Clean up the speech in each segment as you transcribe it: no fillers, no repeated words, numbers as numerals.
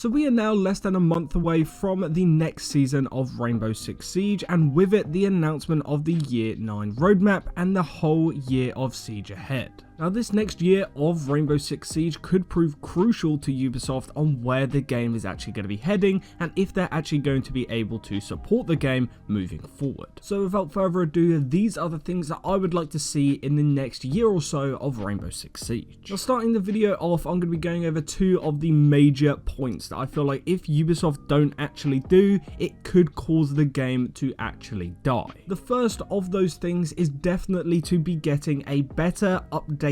So we are now less than a month away from the next season of Rainbow Six Siege, and with it the announcement of the Year 9 roadmap and the whole year of Siege ahead. Now this next year of Rainbow Six Siege could prove crucial to Ubisoft on where the game is actually going to be heading and if they're actually going to be able to support the game moving forward. So without further ado, these are the things that I would like to see in the next year or so of Rainbow Six Siege. Now starting the video off, I'm going to be going over two of the major points that I feel like if Ubisoft don't actually do, it could cause the game to actually die. The first of those things is definitely to be getting a better updated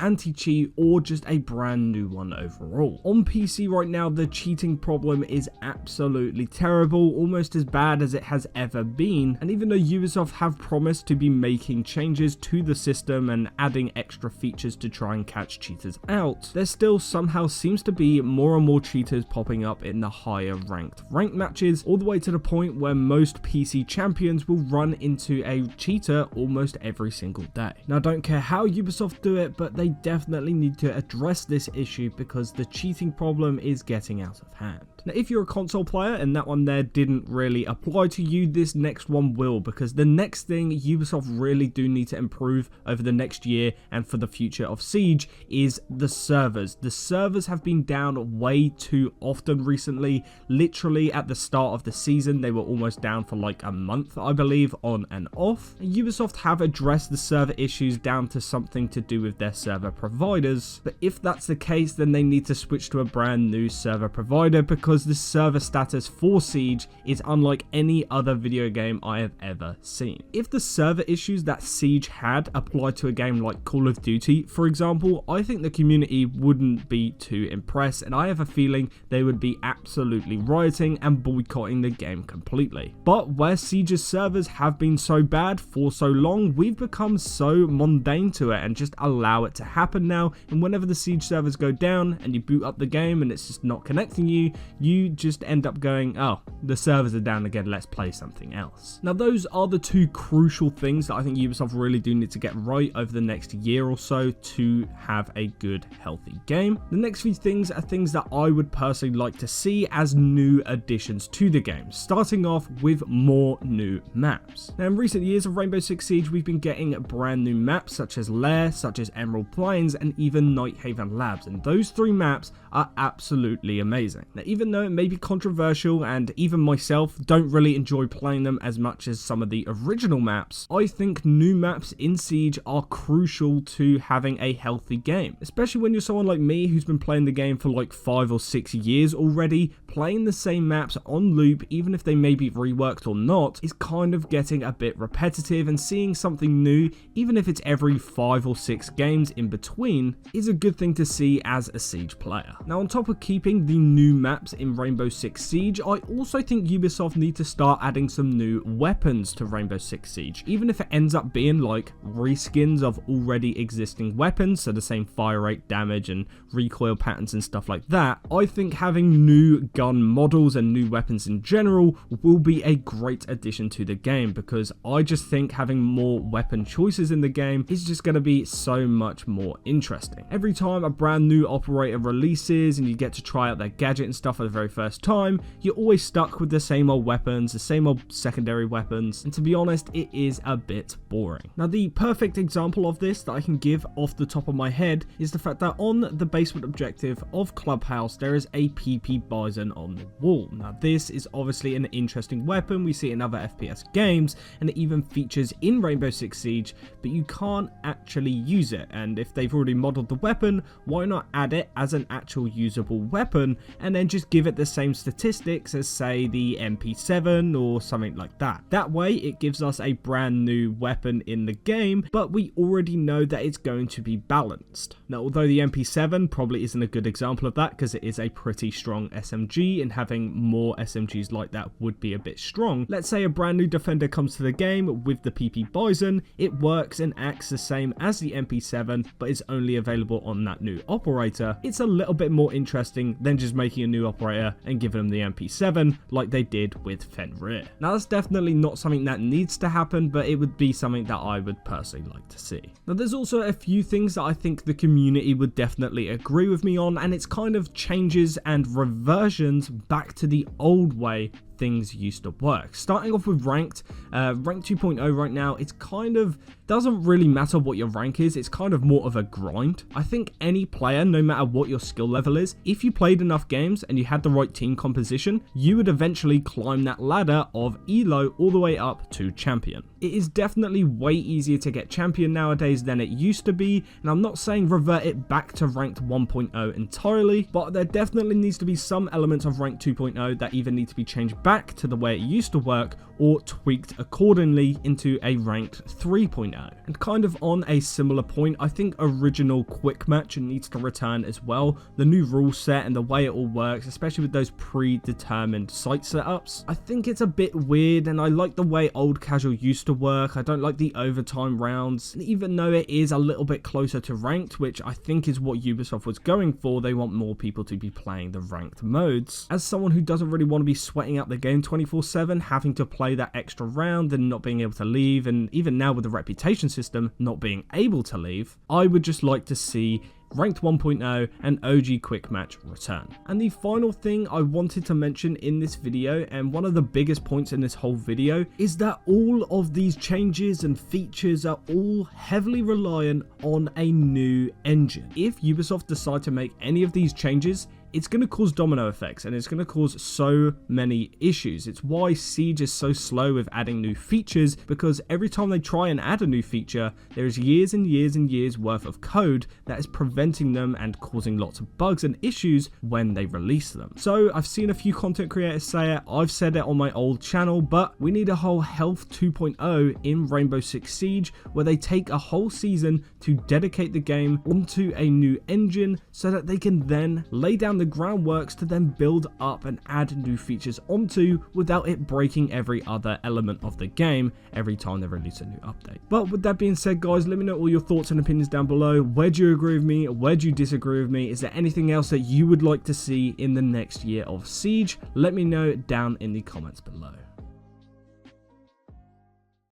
anti-cheat or just a brand new one overall. On PC right now, the cheating problem is absolutely terrible, almost as bad as it has ever been, and even though Ubisoft have promised to be making changes to the system and adding extra features to try and catch cheaters out, there still somehow seems to be more and more cheaters popping up in the higher ranked matches, all the way to the point where most PC champions will run into a cheater almost every single day. Now I don't care how Ubisoft do it, but they definitely need to address this issue because the cheating problem is getting out of hand. Now if you're a console player and that one there didn't really apply to you, this next one will, because the next thing Ubisoft really do need to improve over the next year and for the future of Siege is the servers. The servers have been down way too often recently. Literally at the start of the season they were almost down for like a month, I believe, on and off. Ubisoft have addressed the server issues down to something to do with their server providers, but if that's the case then they need to switch to a brand new server provider, because the server status for Siege is unlike any other video game I have ever seen. If the server issues that Siege had applied to a game like Call of Duty, for example, I think the community wouldn't be too impressed, and I have a feeling they would be absolutely rioting and boycotting the game completely. But where Siege's servers have been so bad for so long, we've become so mundane to it and just allow it to happen now, and whenever the Siege servers go down and you boot up the game and it's just not connecting you, you just end up going, oh, the servers are down again, let's play something else. Now those are the two crucial things that I think Ubisoft really do need to get right over the next year or so to have a good, healthy game. The next few things are things that I would personally like to see as new additions to the game, starting off with more new maps. Now in recent years of Rainbow Six Siege, we've been getting brand new maps such as Lair, such as Emerald Plains, and even Nighthaven Labs, and those three maps are absolutely amazing. Now even though it may be controversial and even myself don't really enjoy playing them as much as some of the original maps, I think new maps in Siege are crucial to having a healthy game, especially when you're someone like me who's been playing the game for like 5 or 6 years already. Playing the same maps on loop, even if they may be reworked or not, is kind of getting a bit repetitive, and seeing something new, even if it's every 5 or 6 games in between, is a good thing to see as a Siege player. Now on top of keeping the new maps in Rainbow Six Siege, I also think Ubisoft need to start adding some new weapons to Rainbow Six Siege, even if it ends up being like reskins of already existing weapons, so the same fire rate, damage and recoil patterns and stuff like that. I think having new gun models and new weapons in general will be a great addition to the game, because I just think having more weapon choices in the game is just going to be so much more interesting. Every time a brand new operator releases and you get to try out their gadget and stuff for the very first time, you're always stuck with the same old weapons, the same old secondary weapons, and to be honest, it is a bit boring. Now the perfect example of this that I can give off the top of my head is the fact that on the basement objective of Clubhouse there is a PP Bison on the wall. Now this is obviously an interesting weapon, we see it in other FPS games and it even features in Rainbow Six Siege, but you can't actually use it, and if they've already modeled the weapon, why not add it as an actual usable weapon and then just give it the same statistics as say the MP7 or something like that. That way it gives us a brand new weapon in the game, but we already know that it's going to be balanced. Now although the MP7 probably isn't a good example of that because it is a pretty strong SMG and having more SMGs like that would be a bit strong, let's say a brand new defender comes to the game with the PP Bison, it works and acts the same as the MP7 but is only available on that new operator. It's a little bit more interesting than just making a new operator and giving them the MP7 like they did with Fenrir. Now that's definitely not something that needs to happen, but it would be something that I would personally like to see. Now there's also a few things that I think the community would definitely agree with me on, and it's kind of changes and reversions back to the old way things used to work. Starting off with ranked 2.0 right now, it's kind of doesn't really matter what your rank is, it's kind of more of a grind. I think any player, no matter what your skill level is, if you played enough games and you had the right team composition, you would eventually climb that ladder of elo all the way up to champion. It is definitely way easier to get champion nowadays than it used to be, and I'm not saying revert it back to ranked 1.0 entirely, but there definitely needs to be some elements of ranked 2.0 that either need to be changed back to the way it used to work or tweaked accordingly into a ranked 3.0. And kind of on a similar point, I think original quick match needs to return as well. The new rule set and the way it all works, especially with those predetermined site setups, I think it's a bit weird, and I like the way old casual used to work. I don't like the overtime rounds, and even though it is a little bit closer to ranked, which I think is what Ubisoft was going for, they want more people to be playing the ranked modes. As someone who doesn't really want to be sweating out the game 24/7, having to play that extra round and not being able to leave, and even now with the reputation system not being able to leave, I would just like to see Ranked 1.0 and OG Quick Match return. And the final thing I wanted to mention in this video, and one of the biggest points in this whole video, is that all of these changes and features are all heavily reliant on a new engine. If Ubisoft decide to make any of these changes, it's going to cause domino effects, and it's going to cause so many issues. It's why Siege is so slow with adding new features, because every time they try and add a new feature, there is years and years and years worth of code that is preventing them and causing lots of bugs and issues when they release them. So I've seen a few content creators say it, I've said it on my old channel, but we need a whole health 2.0 in Rainbow Six Siege, where they take a whole season to dedicate the game onto a new engine so that they can then lay down the groundworks to then build up and add new features onto without it breaking every other element of the game every time they release a new update. But with that being said, guys, let me know all your thoughts and opinions down below. Where do you agree with me? Where do you disagree with me? Is there anything else that you would like to see in the next year of Siege? Let me know down in the comments below.